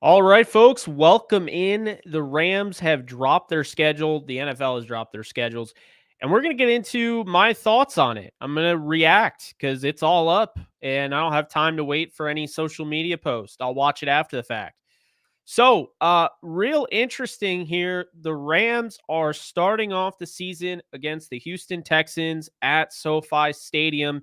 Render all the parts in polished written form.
All right, folks, welcome in. The Rams have dropped their schedule. The NFL has dropped their schedules. And we're going to get into my thoughts on it. I'm going to react because it's all up and I don't have time to wait for any social media post. I'll watch it after the fact. So, real interesting here. The Rams are starting off the season against the Houston Texans at SoFi Stadium.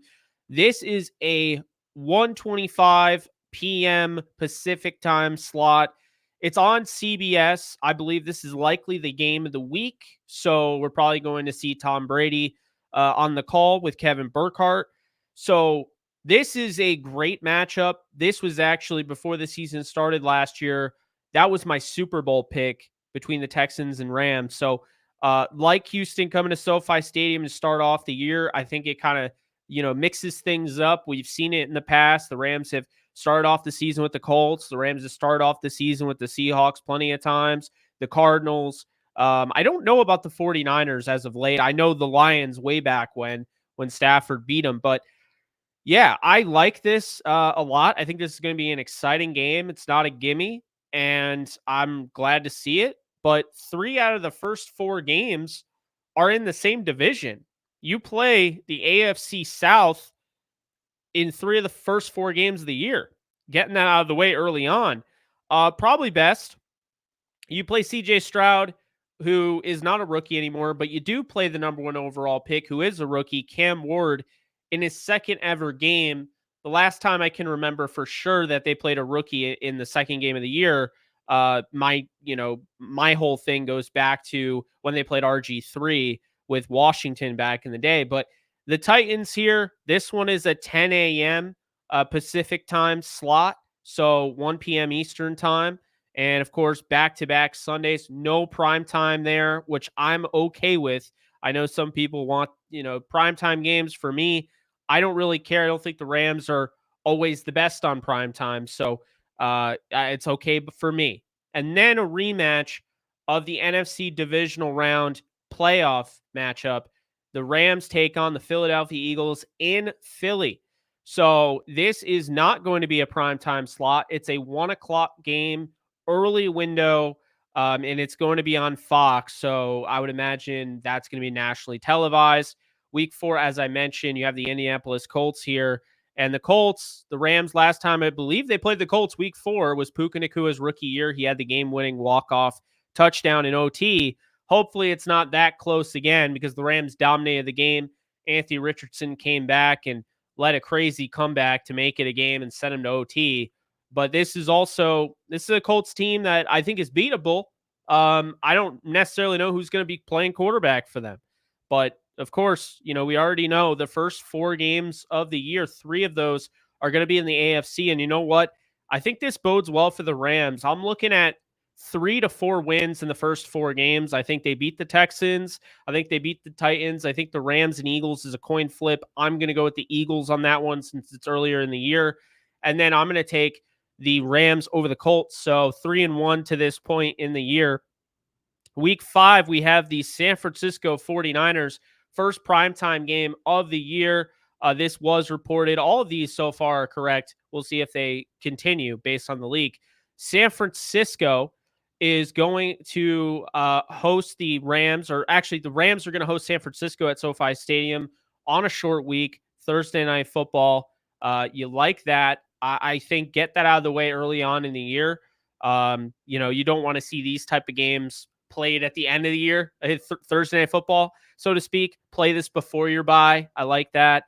This is a 1:25 p.m. Pacific time slot. It's on CBS. I believe this is likely the game of the week. So, we're probably going to see Tom Brady on the call with Kevin Burkhardt. So, this is a great matchup. This was actually before the season started last year. That was my Super Bowl pick between the Texans and Rams. So, like Houston coming to SoFi Stadium to start off the year, I think it kind of, mixes things up. We've seen it in the past. The Rams have started off the season with the Colts. The Rams have started off the season with the Seahawks plenty of times. The Cardinals. I don't know about the 49ers as of late. I know the Lions way back when Stafford beat them, but yeah, I like this a lot. I think this is going to be an exciting game. It's not a gimme, and I'm glad to see it. But 3 out of the first 4 games are in the same division. You play the AFC South in 3 of the first 4 games of the year. Getting that out of the way early on. Probably best. You play CJ Stroud, who is not a rookie anymore, but you do play the number 1 overall pick, who is a rookie, Cam Ward, in his second ever game. The last time I can remember for sure that they played a rookie in the second game of the year. My whole thing goes back to when they played RG3 with Washington back in the day. But the Titans here, this one is a 10 a.m. Pacific time slot, so 1 p.m. Eastern time. And of course, back-to-back Sundays, no prime time there, which I'm okay with. I know some people want, primetime games. For me, I don't really care. I don't think the Rams are always the best on prime time. So it's okay for me. And then a rematch of the NFC divisional round playoff matchup. The Rams take on the Philadelphia Eagles in Philly. So this is not going to be a primetime slot. It's a 1 o'clock game, early window, and it's going to be on Fox. So I would imagine that's going to be nationally televised. Week 4, as I mentioned, you have the Indianapolis Colts here. And the Colts, the Rams, last time I believe they played the Colts, week 4, was Puka Nakua's rookie year. He had the game-winning walk-off touchdown in OT. Hopefully it's not that close again because the Rams dominated the game. Anthony Richardson came back and led a crazy comeback to make it a game and send him to OT. But this is a Colts team that I think is beatable. I don't necessarily know who's going to be playing quarterback for them. But of course, we already know the first 4 games of the year, 3 of those are going to be in the AFC. And you know what? I think this bodes well for the Rams. I'm looking at 3 to 4 wins in the first 4 games. I think they beat the Texans. I think they beat the Titans. I think the Rams and Eagles is a coin flip. I'm going to go with the Eagles on that one since it's earlier in the year. And then I'm going to take the Rams over the Colts. So 3-1 to this point in the year. Week 5, we have the San Francisco 49ers, first primetime game of the year. This was reported. All of these so far are correct. We'll see if they continue based on the leak. San Francisco is going to host the Rams, or actually the Rams are going to host San Francisco at SoFi Stadium on a short week, Thursday Night Football. You like that. I think get that out of the way early on in the year. You don't want to see these type of games played at the end of the year, Thursday Night Football, so to speak. Play this before your bye. I like that.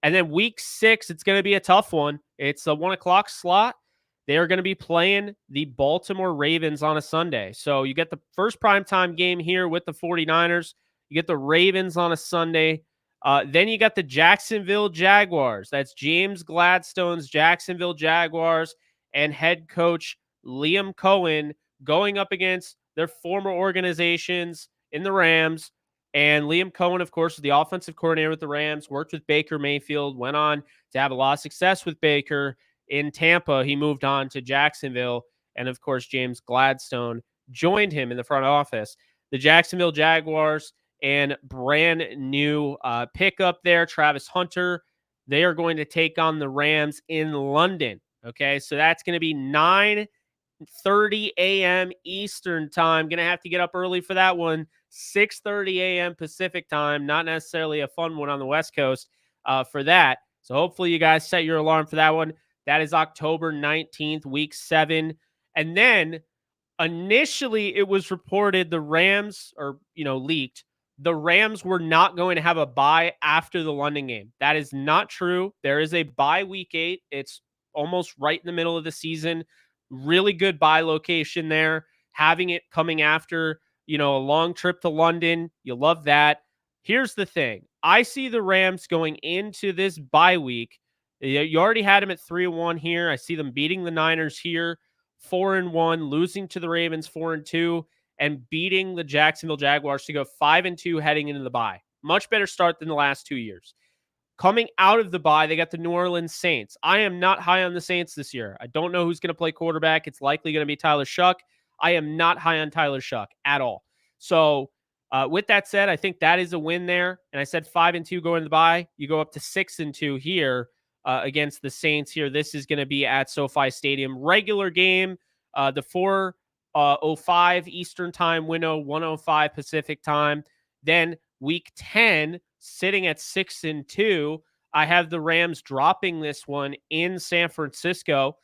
And then week 6, it's going to be a tough one. It's a 1 o'clock slot. They are going to be playing the Baltimore Ravens on a Sunday. So you get the first primetime game here with the 49ers. You get the Ravens on a Sunday. Then you got the Jacksonville Jaguars. That's James Gladstone's Jacksonville Jaguars and head coach Liam Cohen going up against their former organizations in the Rams. And Liam Cohen, of course, was the offensive coordinator with the Rams, worked with Baker Mayfield, went on to have a lot of success with Baker in Tampa. He moved on to Jacksonville. And of course, James Gladstone joined him in the front office. The Jacksonville Jaguars and brand new pickup there, Travis Hunter. They are going to take on the Rams in London. Okay, so that's going to be 9 6:30 a.m. Eastern time. Gonna have to get up early for that one. 6:30 a.m. Pacific time. Not necessarily a fun one on the West Coast for that. So hopefully you guys set your alarm for that one. That is October 19th, week 7. And then initially it was reported the Rams, or leaked, the Rams were not going to have a bye after the London game. That is not true. There is a bye week 8. It's almost right in the middle of the season. Really good bye location there. Having it coming after, a long trip to London. You love that. Here's the thing. I see the Rams going into this bye week. You already had them at 3-1 here. I see them beating the Niners here, 4-1, losing to the Ravens 4-2, and beating the Jacksonville Jaguars to go 5-2 heading into the bye. Much better start than the last 2 years. Coming out of the bye, they got the New Orleans Saints. I am not high on the Saints this year. I don't know who's going to play quarterback. It's likely going to be Tyler Shuck. I am not high on Tyler Shuck at all. So, with that said, I think that is a win there. And I said 5-2 going to the bye. You go up to 6-2 here against the Saints here. This is going to be at SoFi Stadium. Regular game, the 4:05 Eastern time window, 1:05 Pacific time. Then week 10, sitting at 6-2. I have the Rams dropping this one in San Francisco,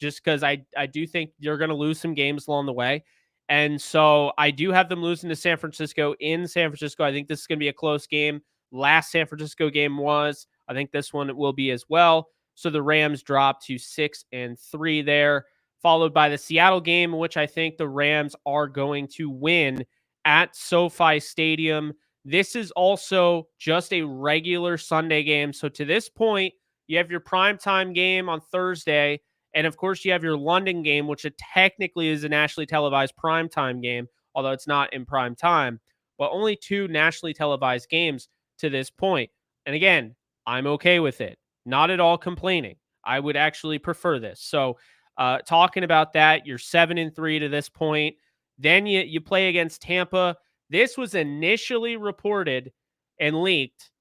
just because I do think you're going to lose some games along the way. And so I do have them losing to San Francisco in San Francisco. I think this is going to be a close game. Last San Francisco game was. I think this one will be as well. So the Rams drop to 6-3 there, followed by the Seattle game, which I think the Rams are going to win at SoFi Stadium. This is also just a regular Sunday game. So to this point, you have your primetime game on Thursday. And of course, you have your London game, which technically is a nationally televised primetime game, although it's not in prime time. But only 2 nationally televised games to this point. And again, I'm okay with it. Not at all complaining. I would actually prefer this. So talking about that, you're 7-3 to this point. Then you play against Tampa. This was initially reported and leaked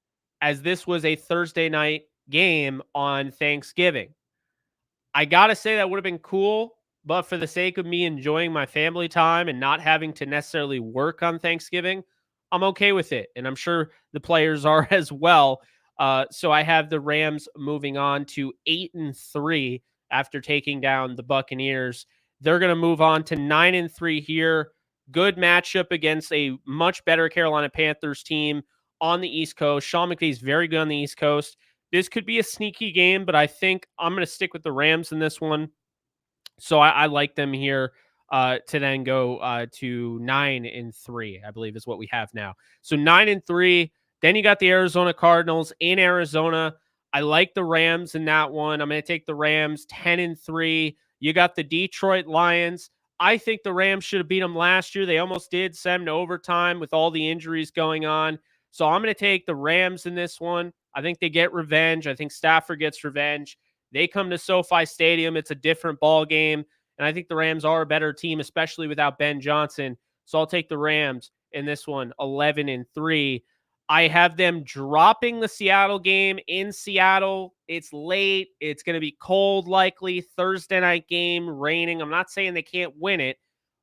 as this was a Thursday night game on Thanksgiving. I got to say that would have been cool, but for the sake of me enjoying my family time and not having to necessarily work on Thanksgiving, I'm okay with it. And I'm sure the players are as well. So I have the Rams moving on to 8-3 after taking down the Buccaneers. They're going to move on to 9-3 here. Good matchup against a much better Carolina Panthers team on the East Coast. Sean McVay is very good on the East Coast. This could be a sneaky game, but I think I'm going to stick with the Rams in this one. So I like them here to then go to 9-3, I believe is what we have now. So 9-3. Then you got the Arizona Cardinals in Arizona. I like the Rams in that one. I'm going to take the Rams 10-3. You got the Detroit Lions. I think the Rams should have beat them last year. They almost did, send them to overtime with all the injuries going on. So I'm going to take the Rams in this one. I think they get revenge. I think Stafford gets revenge. They come to SoFi Stadium. It's a different ball game. And I think the Rams are a better team, especially without Ben Johnson. So I'll take the Rams in this one, 11-3. I have them dropping the Seattle game in Seattle. It's late. It's going to be cold, likely. Thursday night game, raining. I'm not saying they can't win it,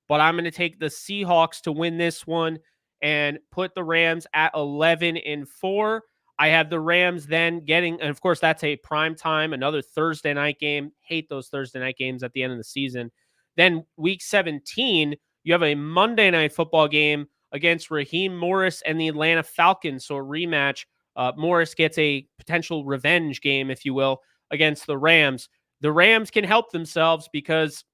but I'm going to take the Seahawks to win this one and put the Rams at 11-4. I have the Rams then getting, and of course, that's a prime time, another Thursday night game. Hate those Thursday night games at the end of the season. Then week 17, you have a Monday night football game against Raheem Morris and the Atlanta Falcons. So a rematch. Morris gets a potential revenge game, if you will, against the Rams. The Rams can help themselves because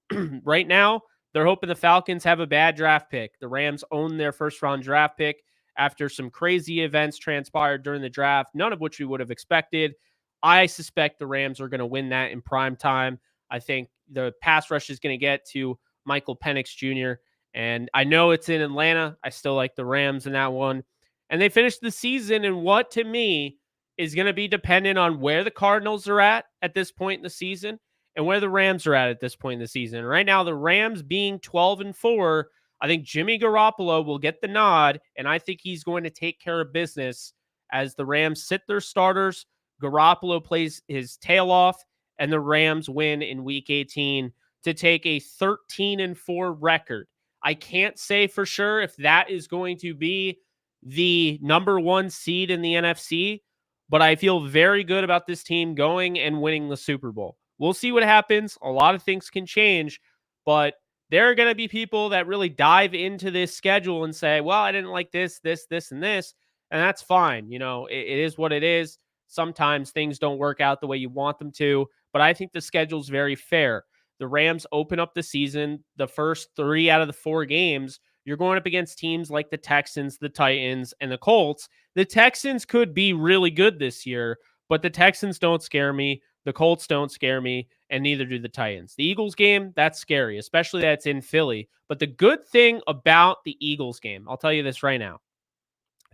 right now they're hoping the Falcons have a bad draft pick. The Rams own their first round draft pick after some crazy events transpired during the draft, none of which we would have expected. I suspect the Rams are going to win that in prime time. I think the pass rush is going to get to Michael Penix Jr., and I know it's in Atlanta. I still like the Rams in that one. And they finished the season in what, to me, is going to be dependent on where the Cardinals are at this point in the season and where the Rams are at this point in the season. Right now, the Rams being 12-4, I think Jimmy Garoppolo will get the nod, and I think he's going to take care of business as the Rams sit their starters. Garoppolo plays his tail off, and the Rams win in Week 18 to take a 13-4 record. I can't say for sure if that is going to be the number one seed in the NFC, but I feel very good about this team going and winning the Super Bowl. We'll see what happens. A lot of things can change, but there are going to be people that really dive into this schedule and say, well, I didn't like this, this, and this. And that's fine. It is what it is. Sometimes things don't work out the way you want them to, but I think the schedule's very fair. The Rams open up the season, the first 3 out of the 4 games, you're going up against teams like the Texans, the Titans, and the Colts. The Texans could be really good this year, but the Texans don't scare me. The Colts don't scare me, and neither do the Titans. The Eagles game, that's scary, especially that it's in Philly. But the good thing about the Eagles game, I'll tell you this right now.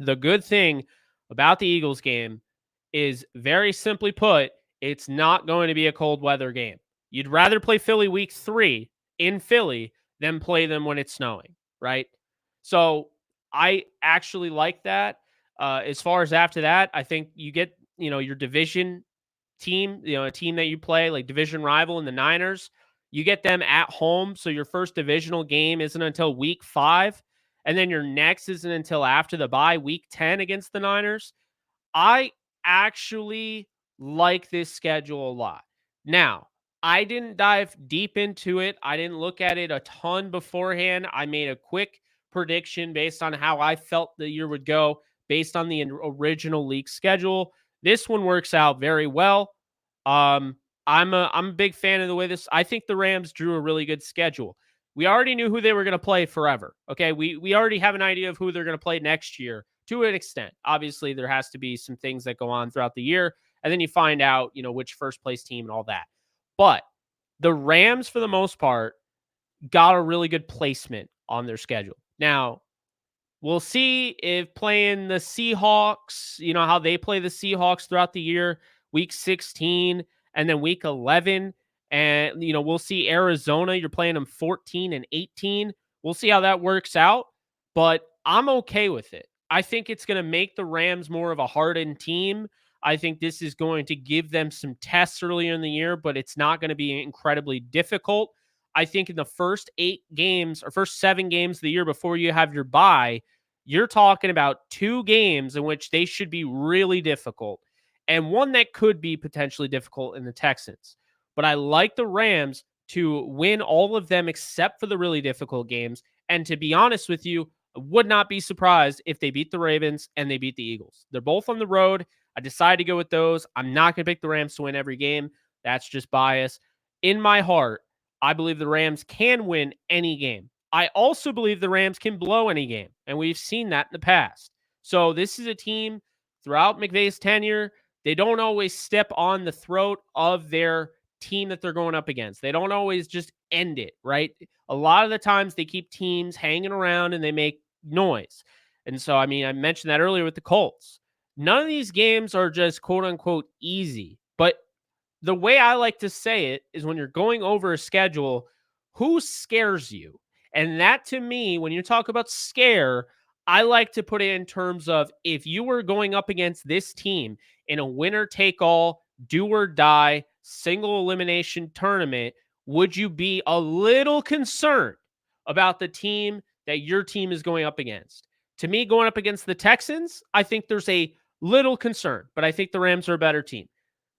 The good thing about the Eagles game is, very simply put, it's not going to be a cold weather game. You'd rather play Philly week 3 in Philly than play them when it's snowing, right? So I actually like that. As far as after that, I think you get, your division team, a team that you play, like division rival in the Niners, you get them at home. So your first divisional game isn't until week 5. And then your next isn't until after the bye, week 10 against the Niners. I actually like this schedule a lot. Now, I didn't dive deep into it. I didn't look at it a ton beforehand. I made a quick prediction based on how I felt the year would go based on the original league schedule. This one works out very well. I'm a big fan of the way this. I think the Rams drew a really good schedule. We already knew who they were going to play forever. Okay, we already have an idea of who they're going to play next year to an extent. Obviously, there has to be some things that go on throughout the year, and then you find out, which first place team and all that. But the Rams, for the most part, got a really good placement on their schedule. Now, we'll see if playing the Seahawks, how they play the Seahawks throughout the year, week 16 and then week 11. And, we'll see Arizona. You're playing them 14 and 18. We'll see how that works out. But I'm okay with it. I think it's going to make the Rams more of a hardened team. I think this is going to give them some tests earlier in the year, but it's not going to be incredibly difficult. I think in the first 8 games or first 7 games of the year before you have your bye, you're talking about 2 games in which they should be really difficult and one that could be potentially difficult in the Texans. But I like the Rams to win all of them except for the really difficult games. And to be honest with you, I would not be surprised if they beat the Ravens and they beat the Eagles. They're both on the road. I decided to go with those. I'm not going to pick the Rams to win every game. That's just bias. In my heart, I believe the Rams can win any game. I also believe the Rams can blow any game, and we've seen that in the past. So this is a team throughout McVay's tenure, they don't always step on the throat of their team that they're going up against. They don't always just end it, right? A lot of the times they keep teams hanging around and they make noise. And so, I mentioned that earlier with the Colts. None of these games are just quote unquote easy, but the way I like to say it is when you're going over a schedule, who scares you? And that, to me, when you talk about scare, I like to put it in terms of, if you were going up against this team in a winner take all, do or die, single elimination tournament, would you be a little concerned about the team that your team is going up against? To me, going up against the Texans, I think there's a little concern, but I think the Rams are a better team.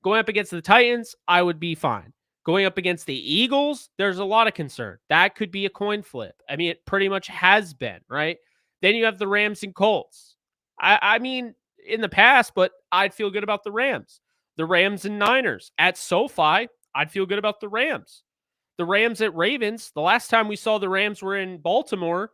Going up against the Titans, I would be fine. Going up against the Eagles, there's a lot of concern. That could be a coin flip. It pretty much has been, right? Then you have the Rams and Colts. In the past, but I'd feel good about the Rams. The Rams and Niners. At SoFi, I'd feel good about the Rams. The Rams at Ravens, the last time we saw the Rams were in Baltimore,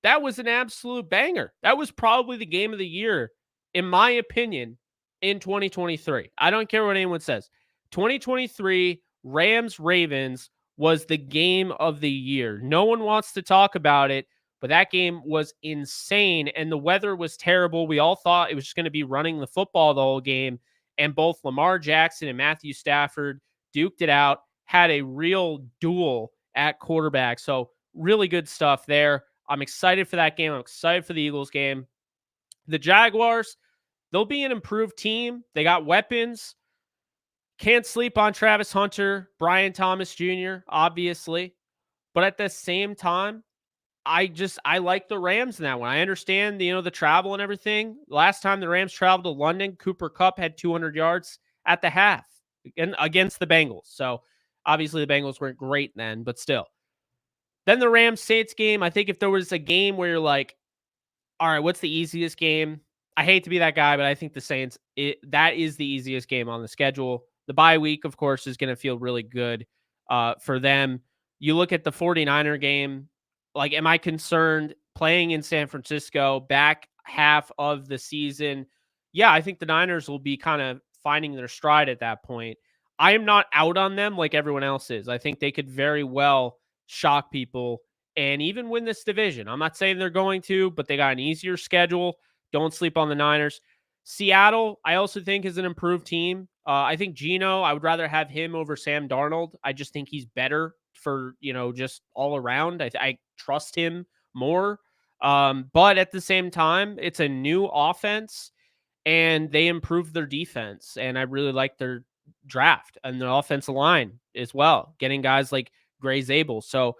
that was an absolute banger. That was probably the game of the year, in my opinion, in 2023. I don't care what anyone says. 2023 Rams-Ravens was the game of the year. No one wants to talk about it, but that game was insane, and the weather was terrible. We all thought it was just going to be running the football the whole game, and both Lamar Jackson and Matthew Stafford duked it out, had a real duel at quarterback. So really good stuff there. I'm excited for that game. I'm excited for the Eagles game. The Jaguars, they'll be an improved team. They got weapons. Can't sleep on Travis Hunter, Brian Thomas Jr., obviously. But at the same time, I like the Rams in that one. I understand the travel and everything. Last time the Rams traveled to London, Cooper Kupp had 200 yards at the half against the Bengals. So obviously the Bengals weren't great then, but still. Then the Rams Saints game. I think if there was a game where you're like, all right, what's the easiest game? I hate to be that guy, but I think the Saints, that is the easiest game on the schedule. The bye week, of course, is going to feel really good for them. You look at the 49er game, like, am I concerned playing in San Francisco back half of the season? Yeah, I think the Niners will be kind of finding their stride at that point. I am not out on them like everyone else is. I think they could very well shock people and even win this division. I'm not saying they're going to, but they got an easier schedule. Don't sleep on the Niners. Seattle, I also think, is an improved team. I think Geno, I would rather have him over Sam Darnold. I just think he's better for, just all around. I trust him more. But at the same time, it's a new offense and they improved their defense. And I really like their draft and the offensive line as well, getting guys like Gray Zabel. So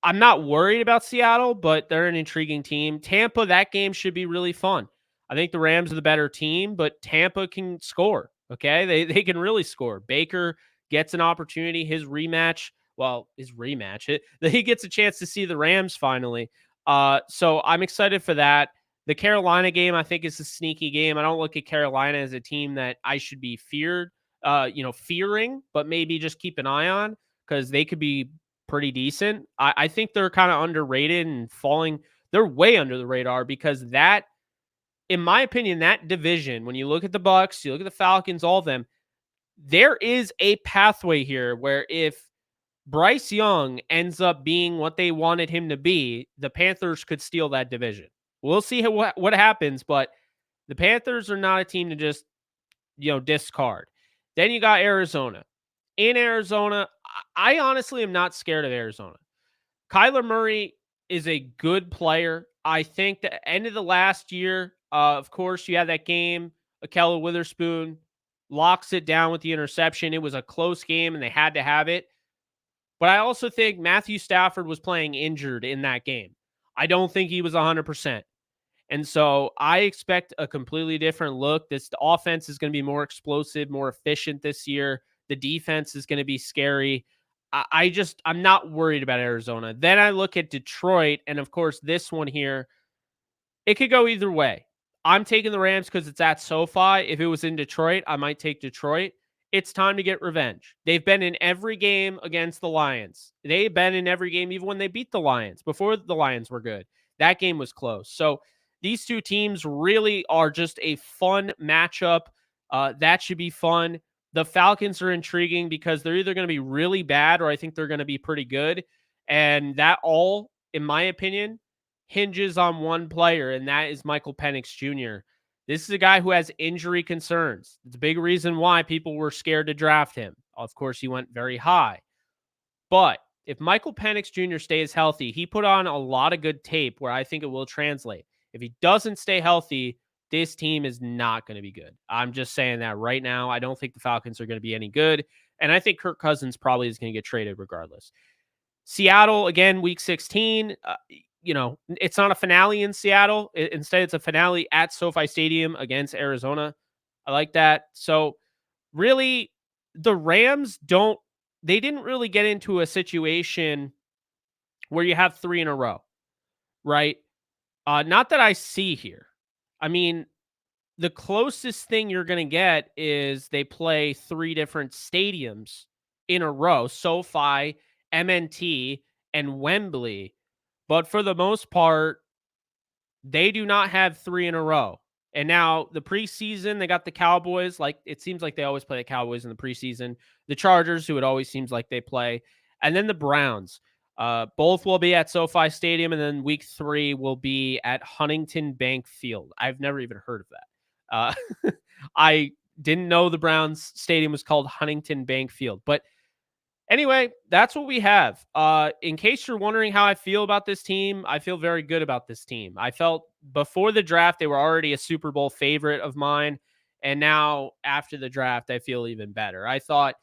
I'm not worried about Seattle, but they're an intriguing team. Tampa, that game should be really fun. I think the Rams are the better team, but Tampa can score. Okay. They can really score. Baker gets an opportunity, his rematch. Well, he gets a chance to see the Rams finally. So I'm excited for that. The Carolina game, I think, is a sneaky game. I don't look at Carolina as a team that I should be fearing, but maybe just keep an eye on because they could be pretty decent. I think they're kind of underrated and falling. They're way under the radar because that, in my opinion, that division, when you look at the Bucks, you look at the Falcons, all of them, there is a pathway here where if Bryce Young ends up being what they wanted him to be, the Panthers could steal that division. We'll see what happens, but the Panthers are not a team to just, discard. Then you got Arizona. In Arizona, I honestly am not scared of Arizona. Kyler Murray is a good player. I think the end of the last year, of course, you had that game. Ahkello Witherspoon locks it down with the interception. It was a close game, and they had to have it. But I also think Matthew Stafford was playing injured in that game. I don't think he was 100%. And so I expect a completely different look. The offense is going to be more explosive, more efficient this year. The defense is going to be scary. I'm not worried about Arizona. Then I look at Detroit, and of course, this one here, it could go either way. I'm taking the Rams because it's at SoFi. If it was in Detroit, I might take Detroit. It's time to get revenge. They've been in every game against the Lions. They've been in every game, even when they beat the Lions, before the Lions were good. That game was close. So these two teams really are just a fun matchup. That should be fun. The Falcons are intriguing because they're either going to be really bad or I think they're going to be pretty good. And that all, in my opinion, hinges on one player, and that is Michael Penix Jr. This is a guy who has injury concerns. It's a big reason why people were scared to draft him. Of course, he went very high. But if Michael Penix Jr. stays healthy, he put on a lot of good tape where I think it will translate. If he doesn't stay healthy, this team is not going to be good. I'm just saying that right now. I don't think the Falcons are going to be any good. And I think Kirk Cousins probably is going to get traded regardless. Seattle, again, week 16. It's not a finale in Seattle. Instead, it's a finale at SoFi Stadium against Arizona. I like that. So really, the Rams didn't really get into a situation where you have 3 in a row, right? Not that I see here. I mean, the closest thing you're going to get is they play 3 different stadiums in a row, SoFi, MNT, and Wembley. But for the most part, they do not have 3 in a row. And now the preseason, they got the Cowboys. Like, it seems like they always play the Cowboys in the preseason. The Chargers, who it always seems like they play. And then the Browns. Both will be at SoFi Stadium. And then week 3 will be at Huntington Bank Field. I've never even heard of that. I didn't know the Browns stadium was called Huntington Bank Field. But anyway, that's what we have. In case you're wondering how I feel about this team, I feel very good about this team. I felt before the draft they were already a Super Bowl favorite of mine, And now after the draft, I feel even better. I thought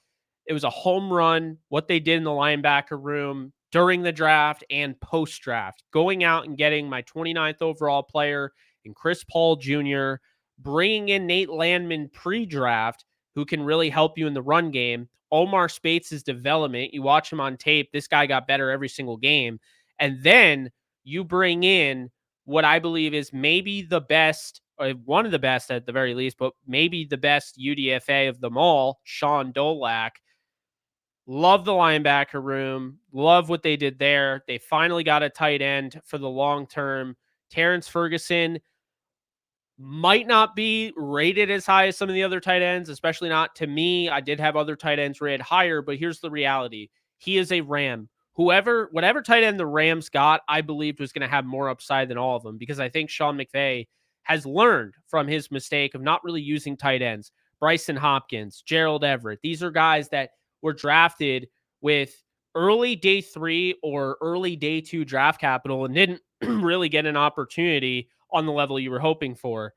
it was a home run what they did in the linebacker room during the draft and post draft, going out and getting my 29th overall player in Chris Paul Jr., bringing in Nate Landman pre draft, who can really help you in the run game. Omar Spates' development, you watch him on tape, this guy got better every single game. And then you bring in what I believe is maybe the best, or one of the best at the very least, but maybe the best UDFA of them all, Sean Dolak. Love the linebacker room. Love what they did there. They finally got a tight end for the long term. Terrence Ferguson might not be rated as high as some of the other tight ends, especially not to me. I did have other tight ends rated higher, but here's the reality. He is a Ram. Whatever tight end the Rams got, I believed was going to have more upside than all of them, because I think Sean McVay has learned from his mistake of not really using tight ends. Bryson Hopkins, Gerald Everett. These are guys that were drafted with early day 3 or early day 2 draft capital and didn't really get an opportunity on the level you were hoping for.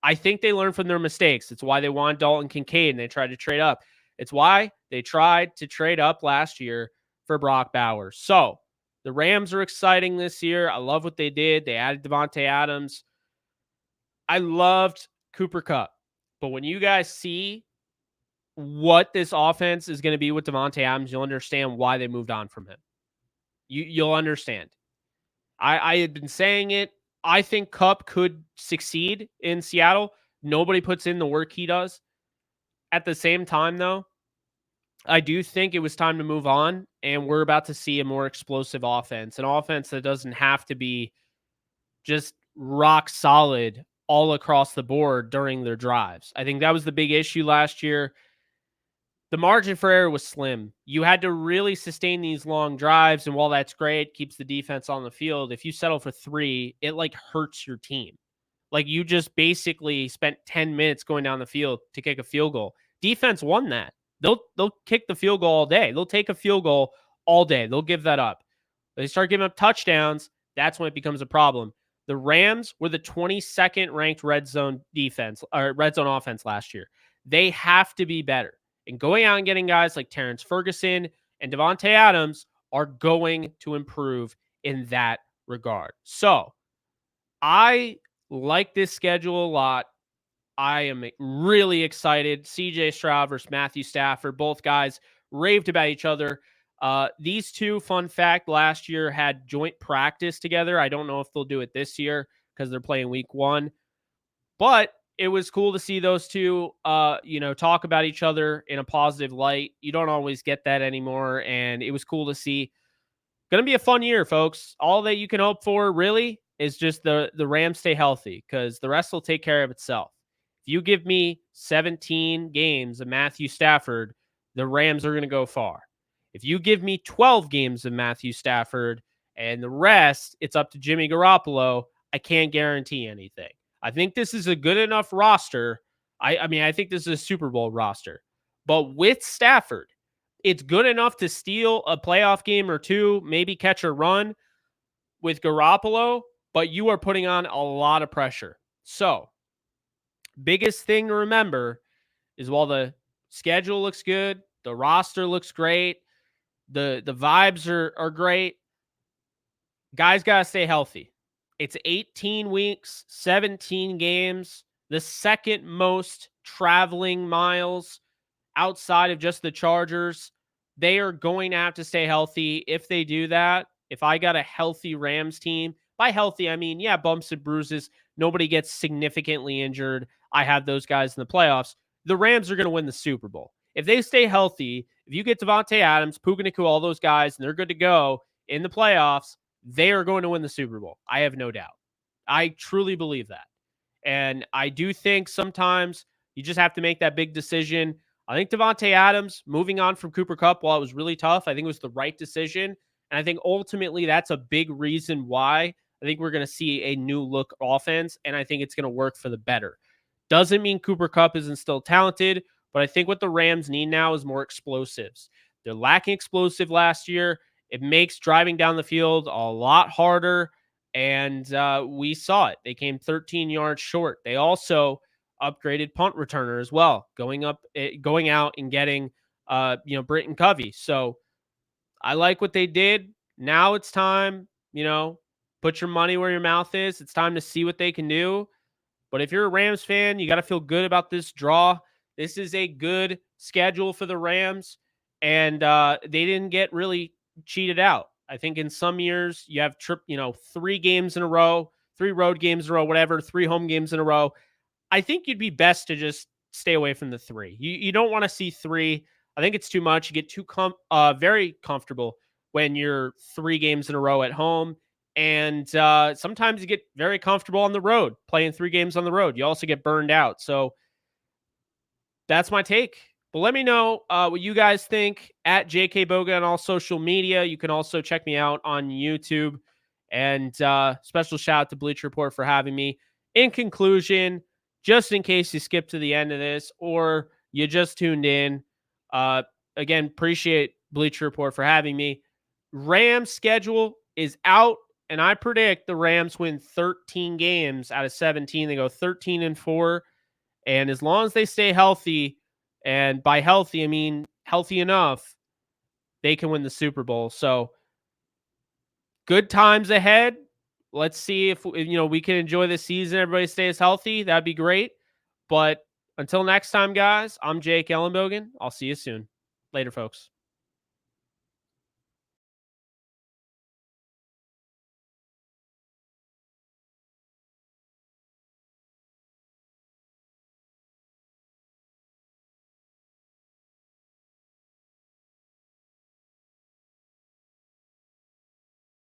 I think they learned from their mistakes. It's why they wanted Dalton Kincaid and they tried to trade up. It's why they tried to trade up last year for Brock Bowers. So the Rams are exciting this year. I love what they did. They added Devontae Adams. I loved Cooper Kupp. But when you guys see what this offense is going to be with Devontae Adams, you'll understand why they moved on from him. You'll understand. I had been saying it. I think Kupp could succeed in Seattle. Nobody puts in the work he does. At the same time, though, I do think it was time to move on, and we're about to see a more explosive offense, an offense that doesn't have to be just rock solid all across the board during their drives. I think that was the big issue last year. The margin for error was slim. You had to really sustain these long drives, and while that's great, keeps the defense on the field, if you settle for 3, it like hurts your team. Like, you just basically spent 10 minutes going down the field to kick a field goal. Defense won that. They'll kick the field goal all day. They'll take a field goal all day. They'll give that up. They start giving up touchdowns, that's when it becomes a problem. The Rams were the 22nd ranked red zone defense or red zone offense last year. They have to be better. And going out and getting guys like Terrence Ferguson and Devontae Adams are going to improve in that regard. So I like this schedule a lot. I am really excited. CJ Stroud versus Matthew Stafford. Both guys raved about each other. These two, fun fact, last year had joint practice together. I don't know if they'll do it this year because they're playing week 1. But it was cool to see those two, talk about each other in a positive light. You don't always get that anymore, and it was cool to see. Going to be a fun year, folks. All that you can hope for, really, is just the Rams stay healthy, because the rest will take care of itself. If you give me 17 games of Matthew Stafford, the Rams are going to go far. If you give me 12 games of Matthew Stafford and the rest, it's up to Jimmy Garoppolo, I can't guarantee anything. I think this is a good enough roster. I think this is a Super Bowl roster. But with Stafford, it's good enough to steal a playoff game or two, maybe catch a run with Garoppolo, but you are putting on a lot of pressure. So, biggest thing to remember is while the schedule looks good, the roster looks great, the vibes are great, guys got to stay healthy. It's 18 weeks, 17 games, the second most traveling miles outside of just the Chargers. They are going to have to stay healthy. If they do that, if I got a healthy Rams team, by healthy, I mean, yeah, bumps and bruises. Nobody gets significantly injured. I have those guys in the playoffs. The Rams are going to win the Super Bowl. If they stay healthy, if you get Devontae Adams, Puka Nacua, all those guys, and they're good to go in the playoffs, they are going to win the Super Bowl. I have no doubt. I truly believe that. And I do think sometimes you just have to make that big decision. I think Devontae Adams moving on from Cooper Kupp, while it was really tough, I think it was the right decision. And I think ultimately that's a big reason why I think we're going to see a new look offense, and I think it's going to work for the better. Doesn't mean Cooper Kupp isn't still talented, but I think what the Rams need now is more explosives. They're lacking explosive last year. It makes driving down the field a lot harder, and we saw it. They came 13 yards short. They also upgraded punt returner as well, going out and getting Britton Covey. So I like what they did. Now it's time, put your money where your mouth is. It's time to see what they can do. But if you're a Rams fan, you got to feel good about this draw. This is a good schedule for the Rams, and they didn't get really cheated out. I think in some years you have 3 games in a row, 3 road games in a row, whatever, 3 home games in a row. I think you'd be best to just stay away from the 3. You don't want to see 3. I think it's too much. You get too very comfortable when you're 3 games in a row at home. And sometimes you get very comfortable on the road, playing 3 games on the road. You also get burned out. So that's my take. But let me know what you guys think at JK Boga on all social media. You can also check me out on YouTube. And special shout out to Bleacher Report for having me. In conclusion, just in case you skipped to the end of this or you just tuned in, again, appreciate Bleacher Report for having me. Rams schedule is out, and I predict the Rams win 13 games out of 17. They go 13-4. And as long as they stay healthy, and by healthy, I mean healthy enough, they can win the Super Bowl. So good times ahead. Let's see if we can enjoy the season. Everybody stays healthy. That'd be great. But until next time, guys, I'm Jake Ellenbogen. I'll see you soon. Later, folks.